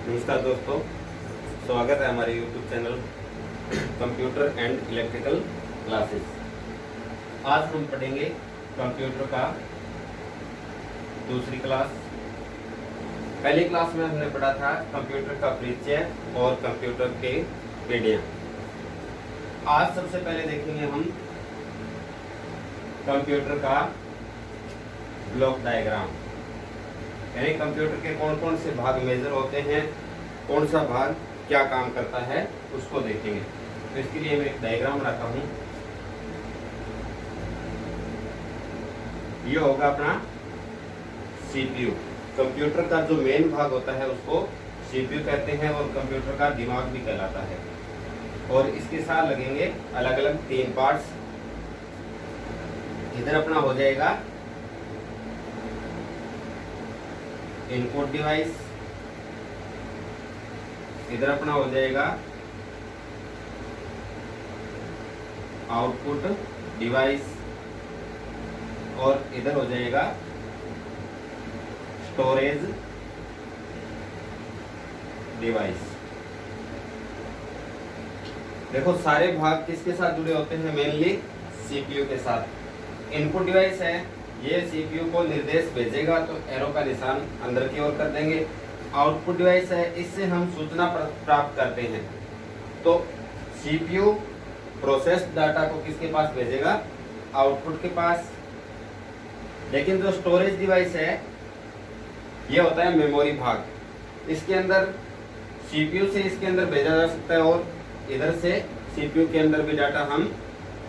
नमस्कार दोस्तों, स्वागत है हमारे YouTube channel computer and electrical classes. आज हम पढ़ेंगे कंप्यूटर का दूसरी क्लास। पहली क्लास में हमने पढ़ा था कंप्यूटर का परिचय और कंप्यूटर के विधियां। आज सबसे पहले देखेंगे हम कंप्यूटर का ब्लॉक डायग्राम, यानी कंप्यूटर के कौन कौन से भाग मेजर होते हैं, कौन सा भाग क्या काम करता है उसको देखेंगे। तो इसके लिए मैं एक डायग्राम बनाता हूं। ये होगा अपना सीपीयू। कंप्यूटर का जो मेन भाग होता है उसको सीपीयू कहते हैं और कंप्यूटर का दिमाग भी कहलाता है। और इसके साथ लगेंगे अलग अलग 3 पार्ट्स। इधर अपना हो जाएगा इनपुट डिवाइस, इधर अपना हो जाएगा आउटपुट डिवाइस और इधर हो जाएगा स्टोरेज डिवाइस। देखो सारे भाग किसके साथ जुड़े होते हैं? मेनली सीपीयू के साथ। इनपुट डिवाइस है, ये सीपीयू को निर्देश भेजेगा तो एरो का निशान अंदर की ओर कर देंगे। आउटपुट डिवाइस है, इससे हम सूचना प्राप्त करते हैं। तो सीपीयू प्रोसेस्ड डाटा को किसके पास भेजेगा? आउटपुट के पास। लेकिन जो स्टोरेज डिवाइस है ये होता है मेमोरी भाग। इसके अंदर सीपीयू से इसके अंदर भेजा जा सकता है और इधर से सीपीयू के अंदर भी डाटा हम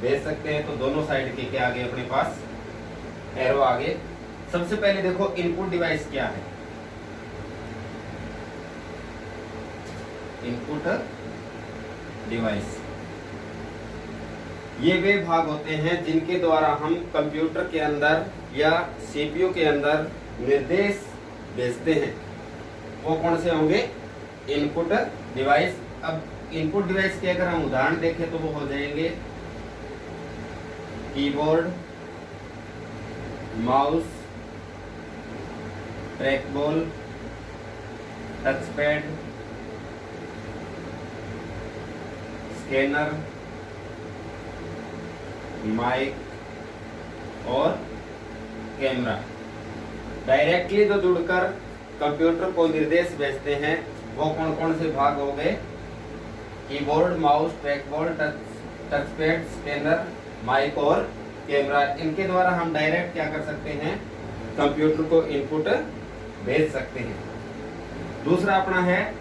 भेज सकते हैं। तो दोनों साइड के क्या आगे अपने पास एरो आगे। सबसे पहले देखो इनपुट डिवाइस क्या है। इनपुट डिवाइस ये वे भाग होते हैं जिनके द्वारा हम कंप्यूटर के अंदर या सीपीयू के अंदर निर्देश भेजते हैं। वो कौन से होंगे? Input device. अब इनपुट डिवाइस के अगर हम उदाहरण देखें तो वो हो जाएंगे keyboard, mouse, trackball, touchpad, scanner, mic और कैमरा। डायरेक्टली जो जुड़कर कंप्यूटर को निर्देश भेजते हैं वो कौन कौन से भाग हो गए? Keyboard, mouse, trackball, touchpad, scanner, mic और कैमरा। इनके द्वारा हम डायरेक्ट क्या कर सकते हैं? कंप्यूटर को इनपुट भेज सकते हैं। दूसरा अपना है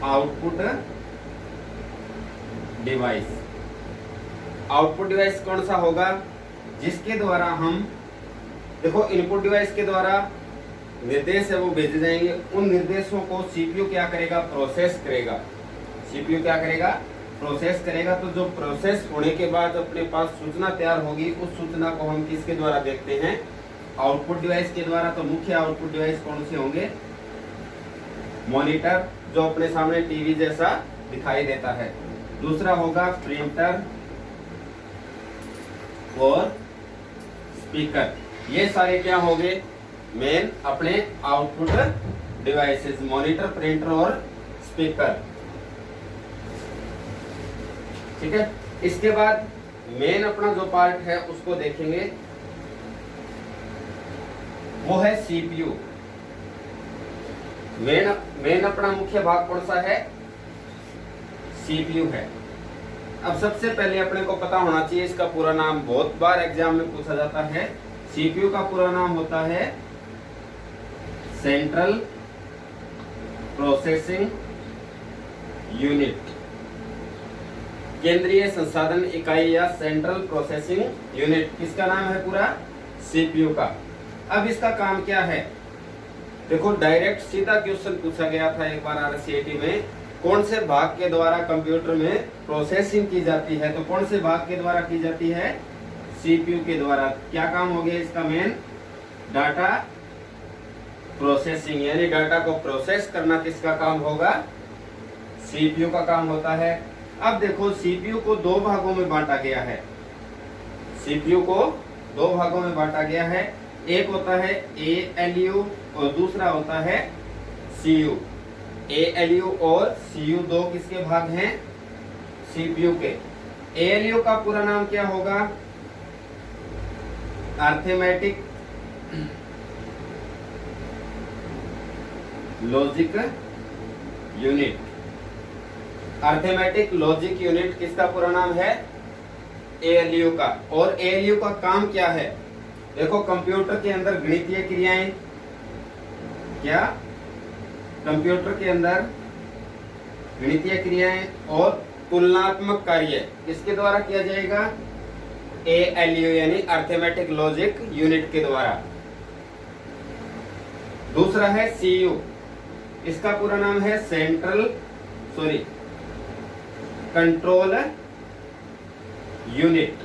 आउटपुट डिवाइस। आउटपुट डिवाइस कौन सा होगा? जिसके द्वारा हम देखो इनपुट डिवाइस के द्वारा निर्देश है वो भेजे जाएंगे। उन निर्देशों को सीपीयू क्या करेगा? प्रोसेस करेगा। सीपीयू क्या करेगा? प्रोसेस करेगा। तो जो प्रोसेस होने के बाद अपने पास सूचना तैयार होगी उस सूचना को हम किसके द्वारा देखते हैं? आउटपुट डिवाइस के द्वारा। तो मुख्य आउटपुट डिवाइस कौन से होंगे? मॉनिटर, जो अपने सामने टीवी जैसा दिखाई देता है। दूसरा होगा प्रिंटर और स्पीकर। ये सारे क्या होंगे? मेन अपने आउटपुट डिवाइसेस, मॉनिटर, प्रिंटर और स्पीकर। ठीक है। इसके बाद मेन अपना जो पार्ट है उसको देखेंगे, वो है सीपीयू। मेन अपना मुख्य भाग कौन सा है? सीपीयू है। अब सबसे पहले अपने को पता होना चाहिए इसका पूरा नाम, बहुत बार एग्जाम में पूछा जाता है। सीपीयू का पूरा नाम होता है सेंट्रल प्रोसेसिंग यूनिट, केंद्रीय संसाधन इकाई या सेंट्रल प्रोसेसिंग यूनिट। किसका नाम है पूरा? सीपीयू का। अब इसका काम क्या है? देखो डायरेक्ट सीधा क्वेश्चन पूछा गया था एक बार आरसीईटी में, कौन से भाग के द्वारा कंप्यूटर में प्रोसेसिंग की जाती है? तो कौन से भाग के द्वारा की जाती है? सीपीयू के द्वारा। क्या काम हो गया इसका? मेन डाटा प्रोसेसिंग, यानी डाटा को प्रोसेस करना किसका काम होगा? सीपीयू का काम होता है। अब देखो सीपीयू को 2 भागों में बांटा गया है। सीपीयू को 2 भागों में बांटा गया है। एक होता है ALU और दूसरा होता है सीयू। एएलयू और सीयू दो किसके भाग हैं? सीपीयू के। एएलयू का पूरा नाम क्या होगा? Arithmetic logic unit. Arithmetic logic unit किसका पूरा नाम है? एएलयू का। और एएलयू का काम क्या है? देखो, कंप्यूटर के अंदर गणितीय क्रियाएं, क्या कंप्यूटर के अंदर गणितीय क्रियाएं और तुलनात्मक कार्य किसके द्वारा किया जाएगा? एएलयू यानी अर्थमेटिक लॉजिक यूनिट के द्वारा। दूसरा है सीयू, इसका पूरा नाम है कंट्रोल यूनिट।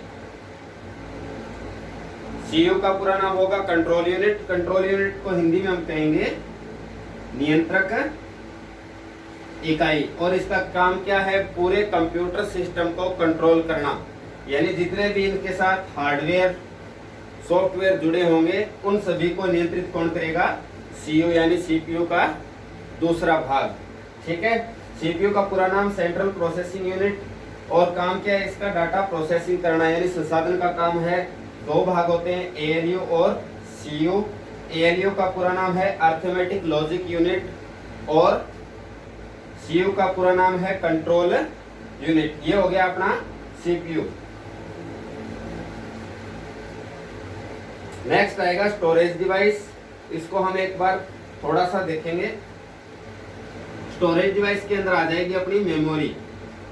सीयू का पूरा नाम होगा कंट्रोल यूनिट। कंट्रोल यूनिट को हिंदी में हम कहेंगे नियंत्रक इकाई। और इसका काम क्या है? पूरे कंप्यूटर सिस्टम को कंट्रोल करना, यानी जितने भी इनके साथ हार्डवेयर सॉफ्टवेयर जुड़े होंगे उन सभी को नियंत्रित कौन करेगा? सीयू यानी सीपीयू का दूसरा भाग। ठीक है, सीपीयू का पूरा नाम सेंट्रल प्रोसेसिंग यूनिट। और काम क्या है इसका? डाटा प्रोसेसिंग करना, यानी संसाधन का काम है। दो भाग होते हैं, एएलयू और सीयू। एएलयू का पूरा नाम है अर्थमेटिक लॉजिक यूनिट और सीयू का पूरा नाम है कंट्रोल यूनिट। ये हो गया अपना सीपीयू। नेक्स्ट आएगा स्टोरेज डिवाइस। इसको हम एक बार थोड़ा सा देखेंगे। स्टोरेज डिवाइस के अंदर आ जाएगी अपनी मेमोरी।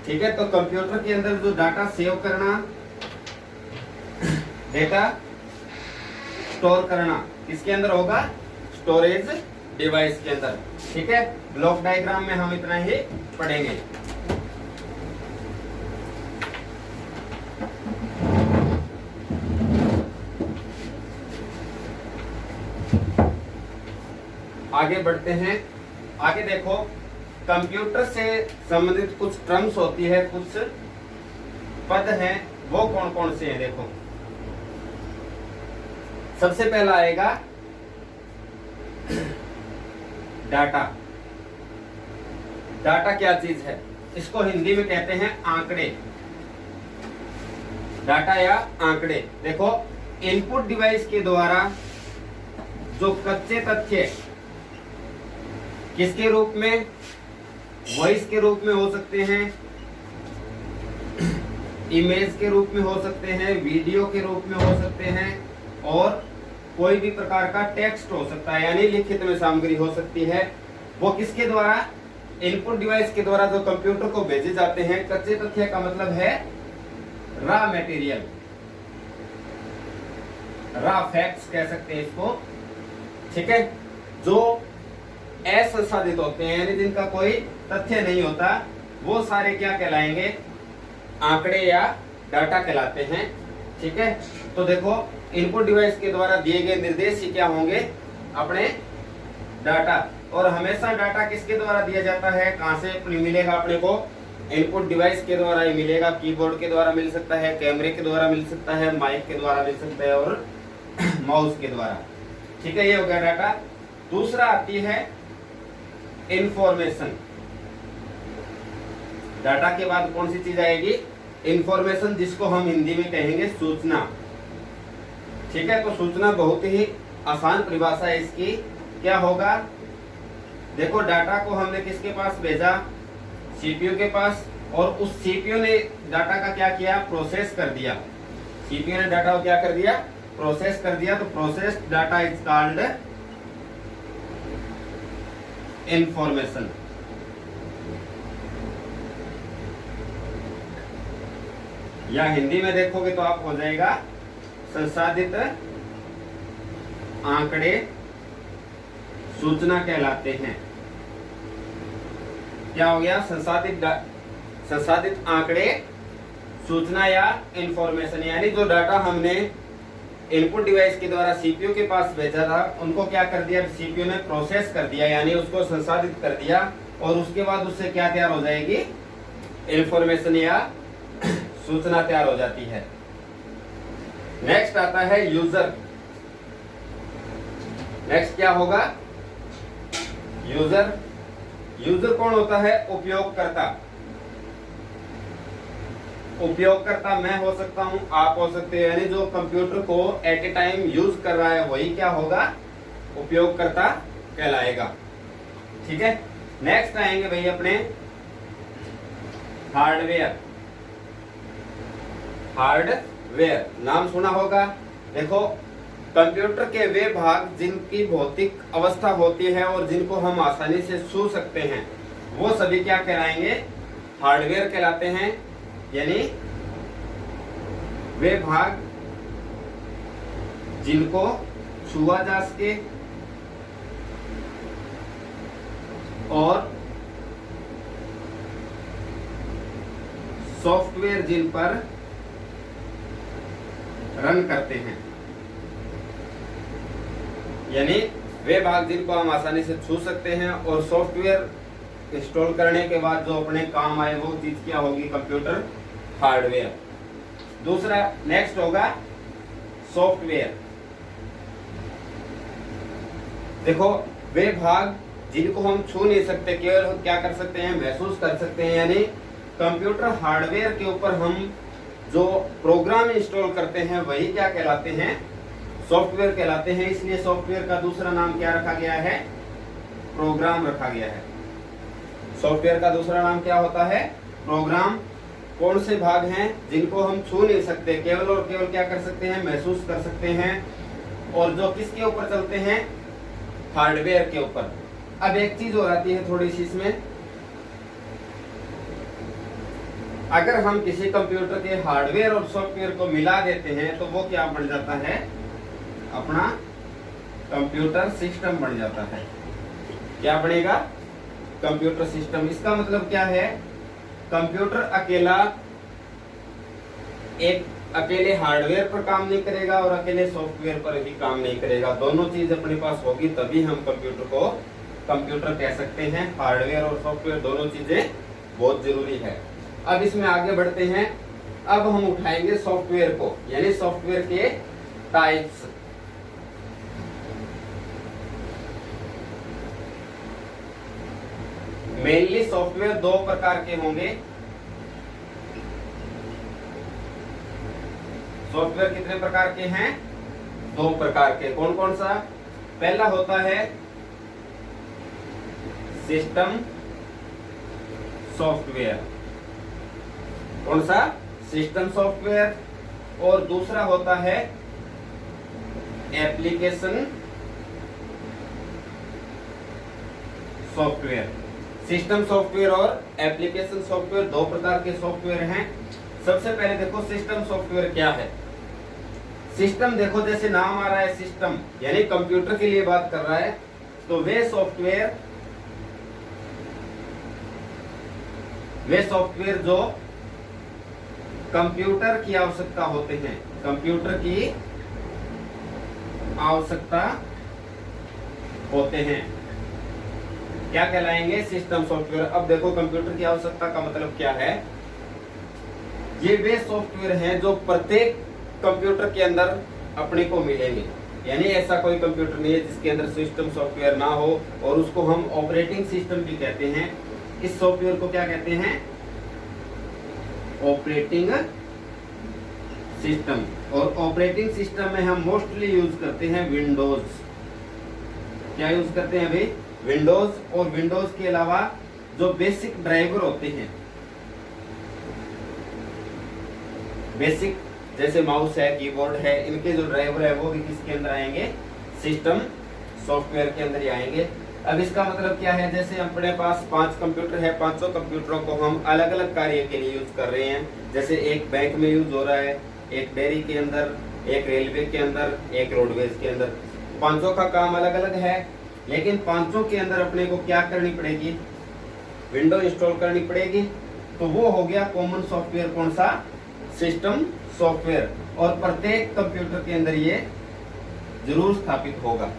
ठीक है, तो कंप्यूटर के अंदर जो डाटा सेव करना, डेटा स्टोर करना किसके अंदर होगा? स्टोरेज डिवाइस के अंदर। ठीक है, ब्लॉक डायग्राम में हम इतना ही पढ़ेंगे। आगे बढ़ते हैं। आगे देखो, कंप्यूटर से संबंधित कुछ टर्म्स होती है, कुछ पद हैं, वो कौन कौन से हैं? देखो, सबसे पहला आएगा डाटा। डाटा क्या चीज है? इसको हिंदी में कहते हैं आंकड़े। डाटा या आंकड़े। देखो, इनपुट डिवाइस के द्वारा जो कच्चे तथ्य किसके रूप में? वॉइस के रूप में हो सकते हैं, इमेज के रूप में हो सकते हैं, वीडियो के रूप में हो सकते हैं, और कोई भी प्रकार का टेक्स्ट हो सकता है, यानी लिखित में सामग्री हो सकती है। वो किसके द्वारा? इनपुट डिवाइस के द्वारा जो कंप्यूटर को भेजे जाते हैं। कच्चे तथ्य का मतलब है रॉ मटेरियल, रॉ फैक्ट्स कह सकते हैं इसको। ठीक है, जो असंसाधित होते हैं, यानी जिनका कोई तथ्य नहीं होता, वो सारे क्या कहलाएंगे? आंकड़े या डाटा कहलाते हैं। ठीक है, तो देखो, इनपुट डिवाइस के द्वारा दिए गए निर्देश क्या होंगे? अपने डाटा। और हमेशा डाटा किसके द्वारा दिया जाता है? कहां से मिलेगा अपने को? इनपुट डिवाइस के द्वारा ही मिलेगा। कीबोर्ड के द्वारा मिल सकता है, कैमरे के द्वारा मिल सकता है, माइक के द्वारा मिल सकता है और माउस के द्वारा। ठीक है, ये हो गया डाटा। दूसरा आती है इंफॉर्मेशन। डाटा के बाद कौन सी चीज आएगी? इंफॉर्मेशन, जिसको हम हिंदी में कहेंगे सूचना। ठीक है, तो सूचना बहुत ही आसान परिभाषा है इसकी। क्या होगा? देखो, डाटा को हमने किसके पास भेजा? सीपीयू के पास। और उस सीपीयू ने डाटा का क्या किया? प्रोसेस कर दिया। सीपीयू ने डाटा को क्या कर दिया? प्रोसेस कर दिया। तो processed data is called information. या हिंदी में देखोगे तो आप हो जाएगा संसाधित आंकड़े सूचना कहलाते हैं। क्या हो गया? संसाधित आंकड़े सूचना या इंफॉर्मेशन, यानी जो डाटा हमने इनपुट डिवाइस के द्वारा सीपीयू के पास भेजा था, उनको क्या कर दिया? सीपीयू ने प्रोसेस कर दिया, यानी उसको संसाधित कर दिया। और उसके बाद उससे क्या तैयार हो जाएगी? इंफॉर्मेशन या सूचना तैयार हो जाती है। नेक्स्ट आता है यूजर। नेक्स्ट क्या होगा? यूजर, यूजर कौन होता है? उपयोगकर्ता। उपयोगकर्ता मैं हो सकता हूं, आप हो सकते हैं, यानी जो कंप्यूटर को एट ए टाइम यूज कर रहा है वही क्या होगा? उपयोगकर्ता कहलाएगा। ठीक है, नेक्स्ट आएंगे भाई अपने हार्डवेयर। हार्डवेयर नाम सुना होगा। देखो, कंप्यूटर के वे भाग जिनकी भौतिक अवस्था होती है और जिनको हम आसानी से छू सकते हैं वो सभी क्या कहलाएंगे? हार्डवेयर कहलाते हैं। यानी वे भाग जिनको छुआ जा सके और सॉफ्टवेयर जिन पर रन करते हैं। यानी वे भाग जिनको हम आसानी से छू सकते हैं और सॉफ्टवेयर इंस्टॉल करने के बाद जो अपने काम आए वो चीज क्या होगी? Computer hardware. दूसरा नेक्स्ट होगा सॉफ्टवेयर। देखो, वे भाग जिनको हम छू नहीं सकते, केवल क्या कर सकते हैं? महसूस कर सकते हैं। यानी कंप्यूटर हार्डवेयर के ऊपर हम जो प्रोग्राम इंस्टॉल करते हैं वही क्या कहलाते हैं? सॉफ्टवेयर कहलाते हैं। इसलिए सॉफ्टवेयर का दूसरा नाम क्या रखा गया है? प्रोग्राम रखा गया है। सॉफ्टवेयर का दूसरा नाम क्या होता है? प्रोग्राम। कौन से भाग हैं जिनको हम छू नहीं सकते, केवल और केवल क्या कर सकते हैं? महसूस कर सकते हैं, और जो किसके ऊपर चलते हैं? हार्डवेयर के ऊपर। अब एक चीज हो जाती है थोड़ी सी इसमें, अगर हम किसी कंप्यूटर के हार्डवेयर और सॉफ्टवेयर को मिला देते हैं तो वो क्या बन जाता है? अपना कंप्यूटर सिस्टम बन जाता है। क्या बनेगा? Computer system. इसका मतलब क्या है? कंप्यूटर अकेला अकेले हार्डवेयर पर काम नहीं करेगा और अकेले सॉफ्टवेयर पर भी काम नहीं करेगा। दोनों चीज अपने पास होगी तभी हम कंप्यूटर को कंप्यूटर कह सकते हैं। हार्डवेयर और सॉफ्टवेयर दोनों चीजें बहुत जरूरी है। अब इसमें आगे बढ़ते हैं। अब हम उठाएंगे सॉफ्टवेयर को, यानी सॉफ्टवेयर के टाइप्स। मेनली सॉफ्टवेयर दो प्रकार के होंगे। सॉफ्टवेयर कितने प्रकार के हैं? दो प्रकार के। कौन कौन सा? पहला होता है सिस्टम सॉफ्टवेयर। कौन सा? System software. और दूसरा होता है एप्लीकेशन सॉफ्टवेयर। सिस्टम सॉफ्टवेयर और एप्लीकेशन सॉफ्टवेयर दो प्रकार के सॉफ्टवेयर हैं। सबसे पहले देखो सिस्टम सॉफ्टवेयर क्या है। सिस्टम देखो, जैसे नाम आ रहा है सिस्टम, यानी कंप्यूटर के लिए बात कर रहा है, तो वे सॉफ्टवेयर जो कंप्यूटर की आवश्यकता होते हैं, कंप्यूटर की आवश्यकता होते हैं, क्या कहलाएंगे? System software. अब देखो, कंप्यूटर की आवश्यकता का मतलब क्या है? ये वे सॉफ्टवेयर हैं जो प्रत्येक कंप्यूटर के अंदर अपने को मिलेंगे। यानी ऐसा कोई कंप्यूटर नहीं है जिसके अंदर सिस्टम सॉफ्टवेयर ना हो, और उसको हम ऑपरेटिंग सिस्टम भी कहते हैं। इस सॉफ्टवेयर को क्या कहते हैं? Operating system. और ऑपरेटिंग सिस्टम में हम मोस्टली यूज करते हैं विंडोज। क्या यूज करते हैं भाई? विंडोज। और विंडोज के अलावा जो बेसिक ड्राइवर होते हैं, बेसिक जैसे माउस है, कीबोर्ड है, इनके जो ड्राइवर है वो भी किसके अंदर आएंगे? सिस्टम सॉफ्टवेयर के अंदर ही आएंगे। अब इसका मतलब क्या है? जैसे अपने पास 5 कंप्यूटर है, 500 कंप्यूटरों को हम अलग अलग कार्य के लिए यूज कर रहे हैं। जैसे एक बैंक में यूज हो रहा है, एक डेयरी के अंदर, एक रेलवे के अंदर, एक रोडवेज के अंदर। 500 का काम अलग अलग है, लेकिन 500 के अंदर अपने को क्या करनी पड़ेगी? विंडो इंस्टॉल करनी पड़ेगी। तो वो हो गया कॉमन सॉफ्टवेयर। कौन सा? System software. और प्रत्येक कंप्यूटर के अंदर ये जरूर स्थापित होगा।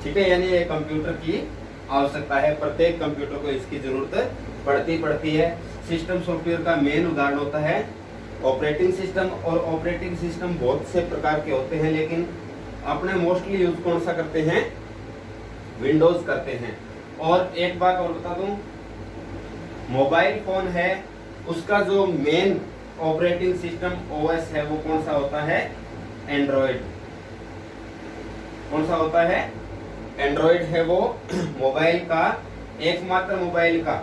ठीक है, यानी ये कंप्यूटर की आवश्यकता है, प्रत्येक कंप्यूटर को इसकी जरूरत पड़ती है। सिस्टम सॉफ्टवेयर का मेन उदाहरण होता है ऑपरेटिंग सिस्टम। और ऑपरेटिंग सिस्टम बहुत से प्रकार के होते हैं, लेकिन अपने मोस्टली यूज कौन सा करते हैं? विंडोज करते हैं। और एक बात और बता दूं, मोबाइल फोन है उसका जो मेन ऑपरेटिंग सिस्टम ओएस है वो कौन सा होता है? एंड्रॉइड। कौन सा होता है? एंड्रॉइड है वो मोबाइल का, एकमात्र मोबाइल का।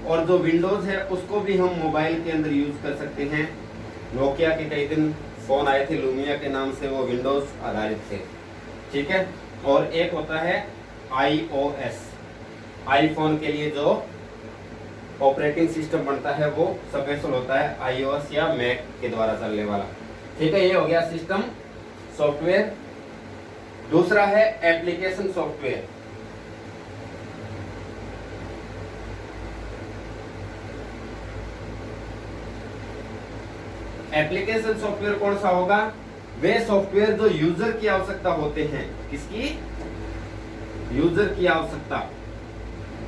और जो विंडोज है उसको भी हम मोबाइल के अंदर यूज कर सकते हैं। नोकिया के कई दिन फोन आए थे लूमिया के नाम से, वो विंडोज आधारित थे, ठीक है। और एक होता है iOS, आईफोन के लिए जो ऑपरेटिंग सिस्टम बनता है वो स्पेशल होता है iOS या मैक के द्वारा चलने वाला, ठीक है। ये हो गया सिस्टम सॉफ्टवेयर। दूसरा है एप्लीकेशन सॉफ्टवेयर। एप्लीकेशन सॉफ्टवेयर कौन सा होगा? वे सॉफ्टवेयर जो यूजर की आवश्यकता होते हैं। किसकी? यूजर की आवश्यकता,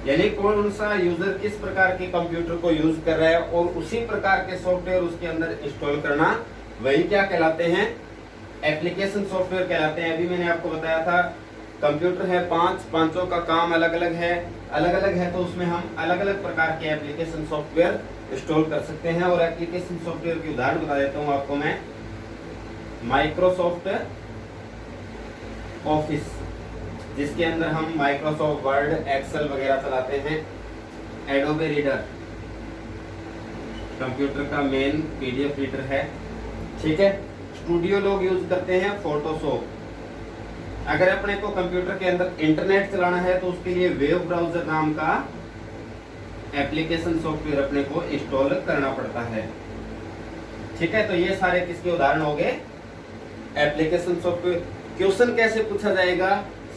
यानी कौन सा यूजर किस प्रकार के कंप्यूटर को यूज कर रहा है और उसी प्रकार के सॉफ्टवेयर उसके अंदर इंस्टॉल करना, वही क्या कहलाते हैं? एप्लीकेशन सॉफ्टवेयर कहलाते हैं। अभी मैंने आपको बताया था कंप्यूटर है पांचों का काम अलग अलग है, तो उसमें हम अलग अलग प्रकार के एप्लीकेशन सॉफ्टवेयर इंस्टॉल कर सकते हैं। और एप्लीकेशन सॉफ्टवेयर की उदाहरण बता देता हूं आपको मैं। माइक्रोसॉफ्ट ऑफिस, जिसके अंदर हम माइक्रोसॉफ्ट वर्ड, एक्सेल वगैरह चलाते हैं। एडोबे रीडर कंप्यूटर का मेन पीडीएफ रीडर है, ठीक है। स्टूडियो लोग यूज करते हैं फोटोशॉप। अगर अपने को कंप्यूटर के अंदर इंटरनेट चलाना है तो उसके लिए वेब ब्राउजर नाम का एप्लीकेशन सॉफ्टवेयर अपने को इंस्टॉल करना पड़ता है, ठीक है। तो ये सारे किसके उदाहरण हो गए? Application software. क्वेश्चन कैसे पूछा जाएगा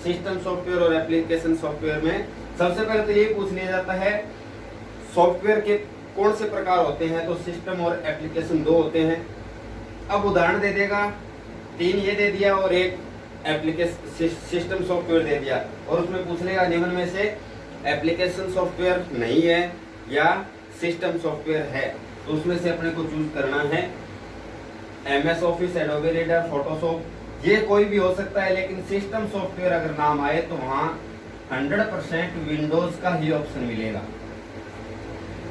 सिस्टम सॉफ्टवेयर और एप्लीकेशन सॉफ्टवेयर में? सबसे पहले तो ये पूछ लिया जाता है सॉफ्टवेयर के कौन से प्रकार होते हैं, तो सिस्टम और एप्लीकेशन दो होते हैं। अब उदाहरण दे देगा, 3 ये दे दिया और एक एप्लीकेशन सिस्टम सॉफ्टवेयर दे दिया, और उसमें पूछ लेगा निम्न में से एप्लीकेशन सॉफ्टवेयर नहीं है या सिस्टम सॉफ्टवेयर है, तो उसमें से अपने को चूज करना है। MS office, Adobe reader, Photoshop, ये कोई भी हो सकता है, लेकिन सिस्टम सॉफ्टवेयर अगर नाम आए तो वहां 100% विंडोज का ही ऑप्शन मिलेगा,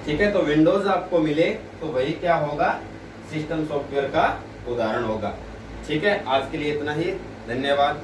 ठीक है। तो विंडोज आपको मिले तो वही क्या होगा? सिस्टम सॉफ्टवेयर का उदाहरण होगा, ठीक है। आज के लिए इतना ही, धन्यवाद।